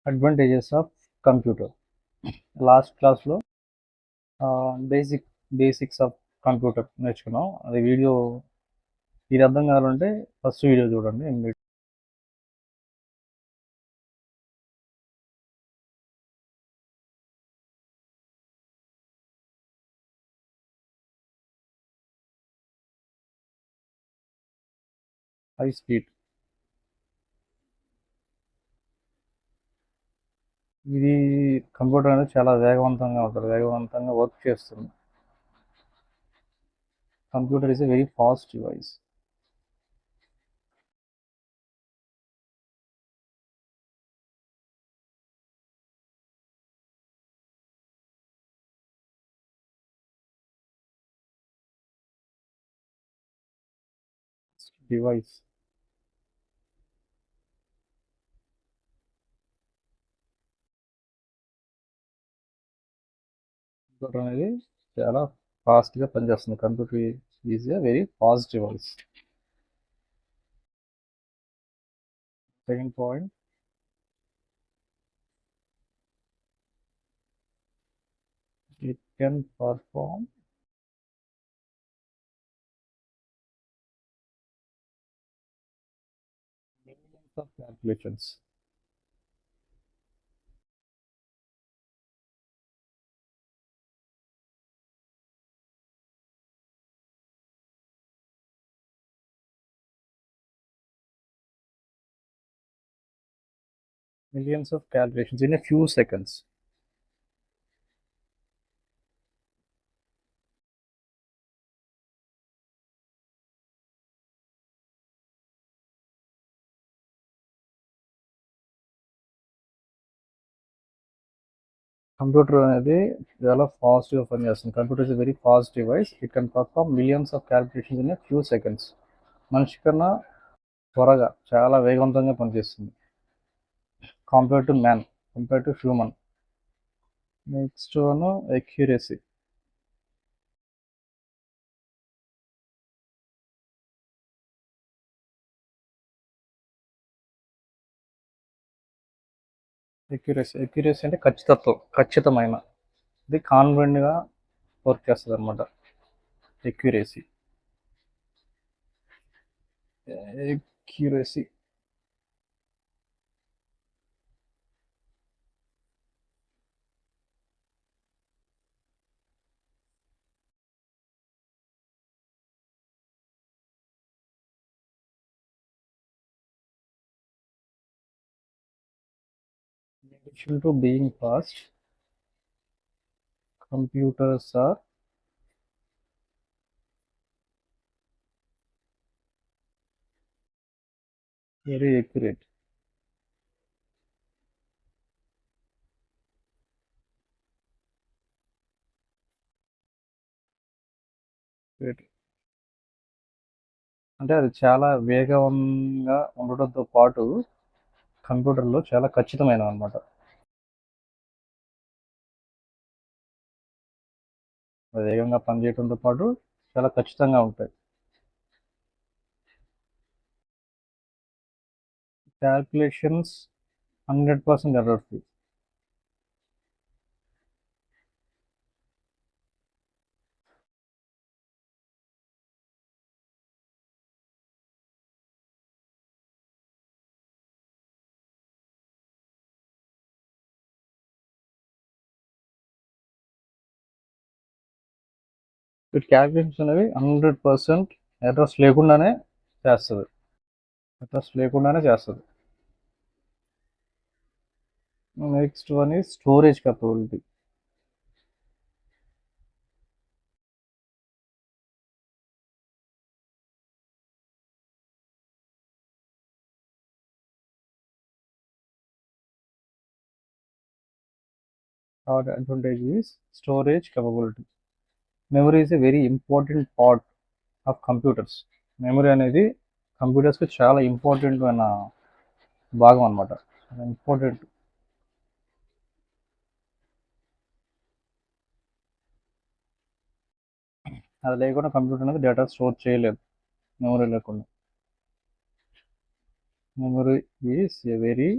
Advantages of computer. Last క్లాస్లో basics of computer నేర్చుకున్నాం. అది వీడియో ఇది అర్థం కావాలంటే ఫస్ట్ వీడియో చూడండి. హై స్పీడ్, ఇది కంప్యూటర్ అనేది చాలా వేగవంతంగా ఉంటుంది, వేగవంతంగా వర్క్ చేస్తుంది. Computer is a very fast device. Device computer అనేది చాలా ఫాస్ట్గా పనిచేస్తుంది. Computer is a very fast device. Second point, it can perform millions of calculations. Millions of calculations in a few seconds. Computer అనేది చాలా ఫాస్ట్గా పనిచేస్తుంది. Computer is very fast device. It can perform millions of calculations in a few seconds. మనిషి కన్నా త్వరగా, చాలా వేగవంతంగా పనిచేస్తుంది. Compare to man, compare to human. Next one, accuracy. Accuracy అంటే ఖచ్చితత్వం, ఖచ్చితమైన, ఇది కాన్ఫిడెంట్గా వర్క్ చేస్తుంది అనమాట. Accuracy. Accuracy in addition to being fast, computers are very accurate. అంటే అది చాలా వేగంగా ఉండడంతో పాటు కంప్యూటర్లో చాలా ఖచ్చితమైనవి అనమాట. వేగంగా పనిచేయడంతో పాటు చాలా ఖచ్చితంగా ఉంటాయి. Calculations 100% error free. క్యాల్కులేషన్స్ అనేవి 100% ఎర్రర్స్ లేకుండానే చేస్తుంది. Next one is storage capability. Our advantage is storage capability. Memory is a very important part of computers. Memory అనేది కంప్యూటర్స్కి చాలా ఇంపార్టెంట్ అయిన భాగం అనమాట. ఇంపార్టెంట్. అది లేకుండా కంప్యూటర్ అనేది డేటా స్టోర్ చేయలేదు, మెమరీ లేకుండా. Memory is a very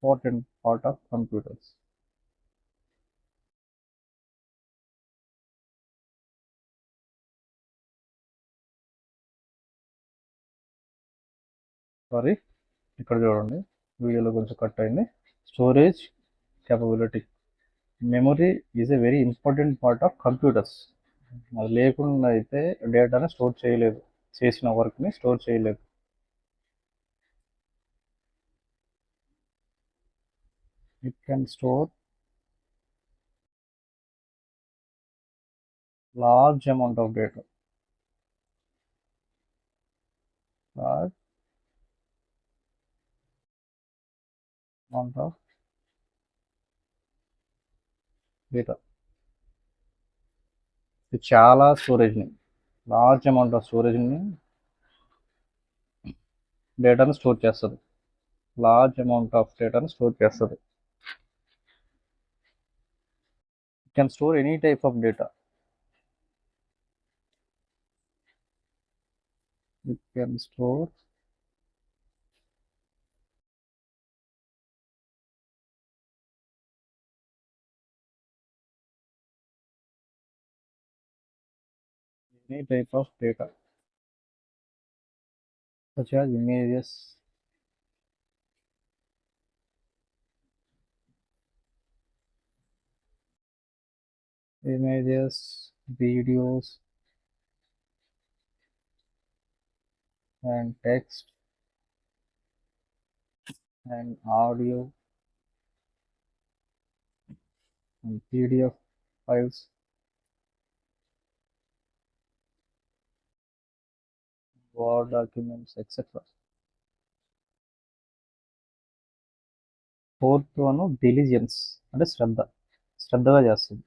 important part of computers. Sorry, ఇక్కడ చూడండి, వీడియోలో కొంచెం కట్ అయింది. Storage capability. Memory is a very important part of computers. అది లేకుండా అయితే డేటాని స్టోర్ చేయలేదు, చేసిన వర్క్ని స్టోర్ చేయలేదు. It can store large amount of data. Large amount of data. ఇది చాలా స్టోరేజ్ని, లార్జ్ అమౌంట్ ఆఫ్ స్టోరేజ్ని, డేటాను స్టోర్ చేస్తుంది. లార్జ్ అమౌంట్ ఆఫ్ డేటాను స్టోర్ చేస్తుంది. It can store any type of data. It can store any type of data, such as images, videos, and text, and audio, and PDF files, Word documents, etc. Fourth one diligence, అంటే శ్రద్ధగా చేస్తుంది.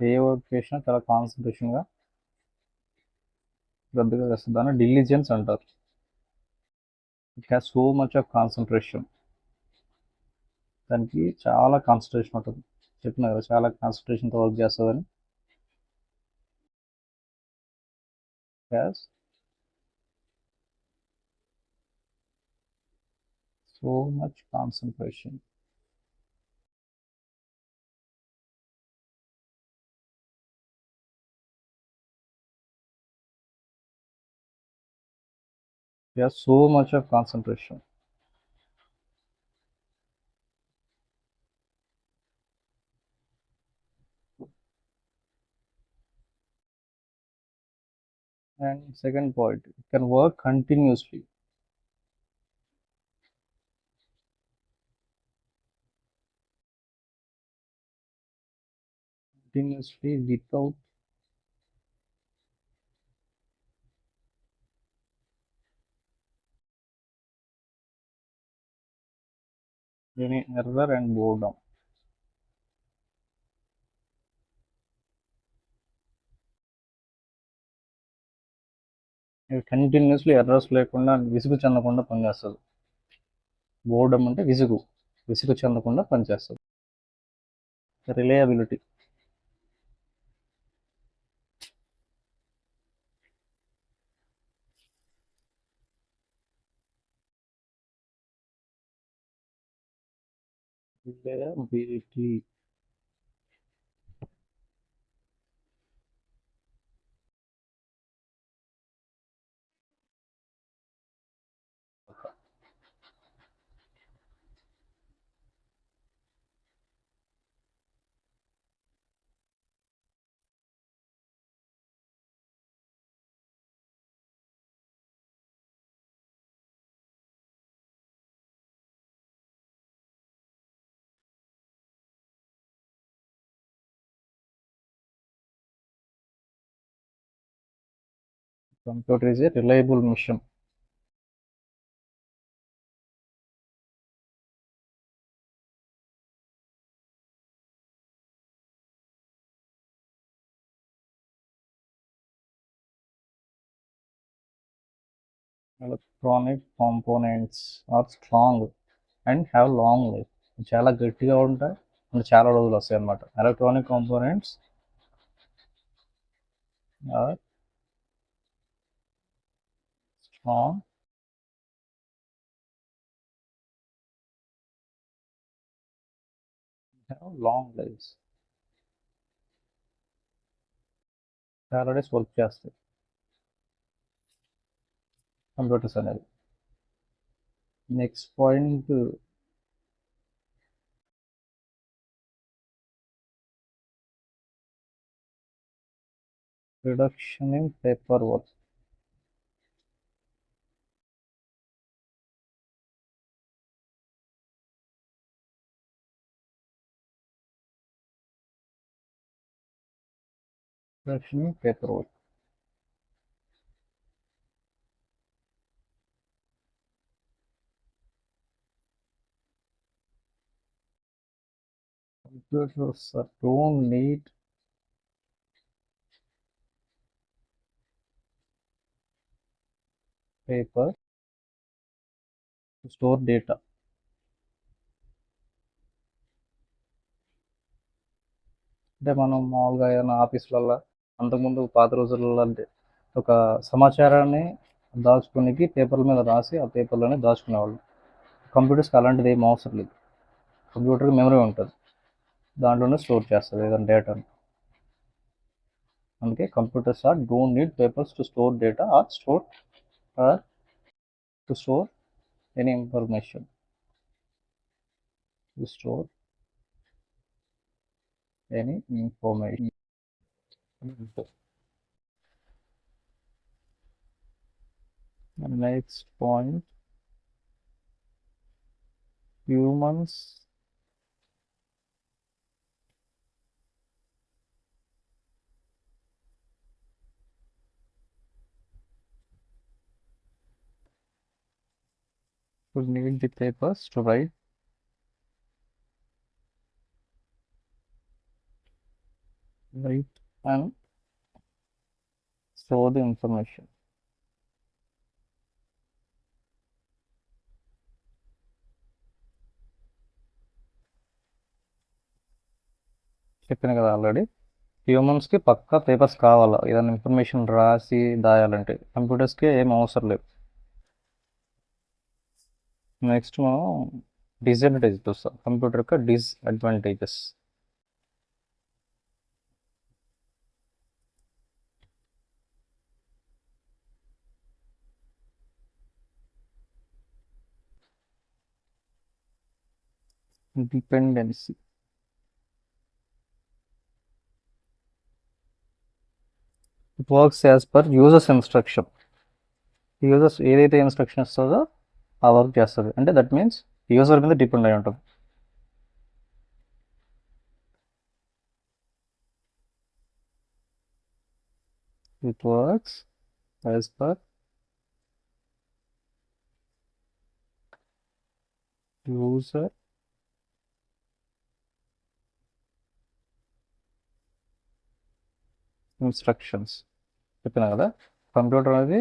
ఏ work చేసినా చాలా కాన్సన్ట్రేషన్గా, శ్రద్ధగా చేస్తుంది. దాన్ని diligence అంటారు. It has so much of concentration. దానికి చాలా కాన్సన్ట్రేషన్ ఉంటుంది. చెప్పిన కదా, చాలా కాన్సన్ట్రేషన్తో వర్క్ చేస్తుందని. Has so much concentration. Has so much of concentration. And second point, it can work continuously. Continuously without any error and boredom. Continuously errors లేకుండా, విసుగు చెందకుండా పనిచేస్తుంది. బోర్డమ్ అంటే విసుగు చెందకుండా పనిచేస్తుంది. Reliability, computer is a reliable machine. Electronic components are strong and have long life. చాలా గట్టిగా ఉంటాయి and చాలా రోజులు వస్తాయి అన్నమాట. Electronic components are on have long lives. చాలా డేస్ వర్క్ చేస్తాయి కంప్యూటర్స్ అనేది. Next point reduction in paper work. Reduction in paper work. Computers don't need paper to store data. అంటే మనం మామూలుగా ఏదైనా ఆఫీసులలో అంతకుముందు పాత రోజులలో అంటే ఒక సమాచారాన్ని దాచుకునికి పేపర్ల మీద రాసి ఆ పేపర్లోనే దాచుకునేవాళ్ళు. కంప్యూటర్స్కి అలాంటిది ఏం అవసరం లేదు. కంప్యూటర్కి మెమరీ ఉంటుంది, దాంట్లోనే స్టోర్ చేస్తుంది ఏదైనా డేటాను. అందుకే computers don't need papers to store data or to store any information. To store any information. Next point, humans will need the papers to write and store the information. చెప్పిన కదా already, హ్యూమన్స్కి పక్కా papers కావాలా ఏదైనా information రాసి దాయాలంటే. కంప్యూటర్స్కి ఏం అవసరం లేదు. Next మనం disadvantage చూస్తాం, కంప్యూటర్ యొక్క disadvantages. Dependency. It works as per users instruction. Users ఏదైతే ఇన్స్ట్రక్షన్ ఇస్తుందో ఆ వర్క్ చేస్తుంది. అంటే దట్ మీన్స్ యూజర్ మీద డిపెండ్ అయి ఉంటుంది. It works as per user instructions. చెప్పిన కదా, కంప్యూటర్ అనేది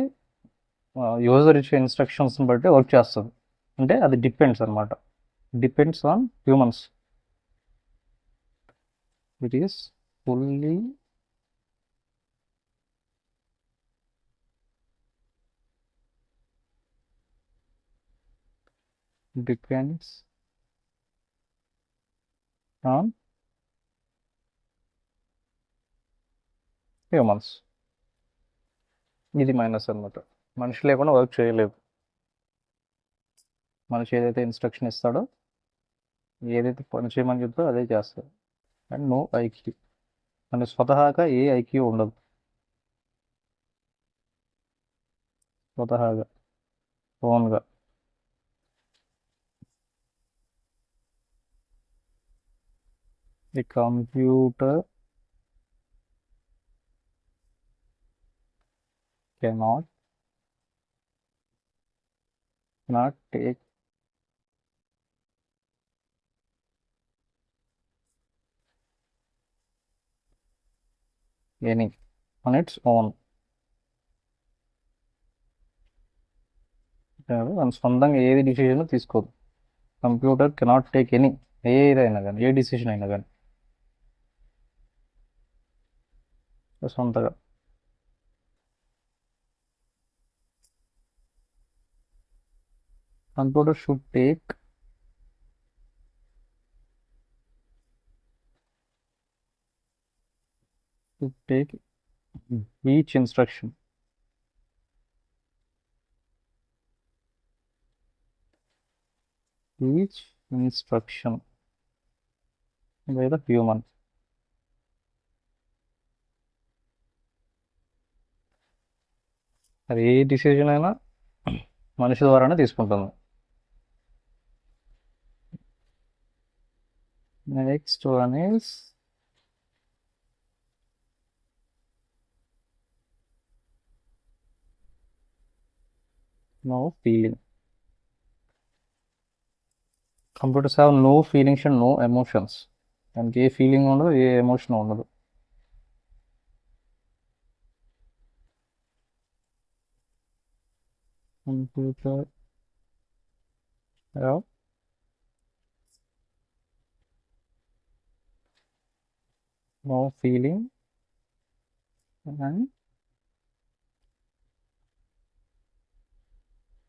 యూజర్ ఇచ్చే ఇన్స్ట్రక్షన్స్ని బట్టి వర్క్ చేస్తుంది. అంటే అది డిపెండ్స్ అనమాట, depends on humans. It is fully depends on humans. ఇది మైనస్ అనమాట. మనిషి లేకుండా వర్క్ చేయలేదు. మనిషి ఏదైతే ఇన్స్ట్రక్షన్ ఇస్తాడో, ఏదైతే పని చేయమని చెప్తాడో అదే చేస్తాడు. అండ్ నో ఐక్యూ, అంటే స్వతహాగా ఏ ఐక్యూ ఉండదు. స్వతహాగా ఓన్గా. A computer cannot take any on its own. దాని సొంతంగా ఏది డిసిజన్ తీసుకోదు. కంప్యూటర్ కెనాట్ టేక్ ఎనీ, ఏదైనా కానీ, ఏ డిసిషన్ అయినా కానీ సొంతగా. Computer should take each instruction by the human. అది ఏ డిసిజన్ అయినా మనిషి ద్వారానే తీసుకుంటుంది. Next one is no feeling. Computers have no feelings and no emotions. దానికి ఏ ఫీలింగ్ ఉండదు, ఏ ఎమోషన్ ఉండదు. Computer have no feeling and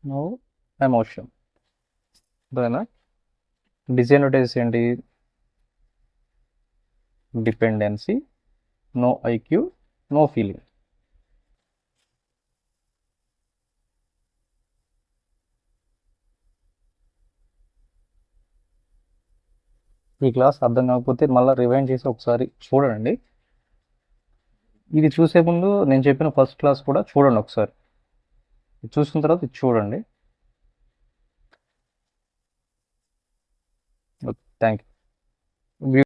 no emotion. అదేనా? డిసడ్వాంటేజెస్ ఏంటి? Dependency, no IQ, no feeling. ఈ క్లాస్ అర్థం కాకపోతే మళ్ళీ రివైండ్ చేసి ఒకసారి చూడండి. ఇది చూసే ముందు నేను చెప్పిన ఫస్ట్ క్లాస్ కూడా చూడండి ఒకసారి. చూసిన తర్వాత ఇది చూడండి. Thank you.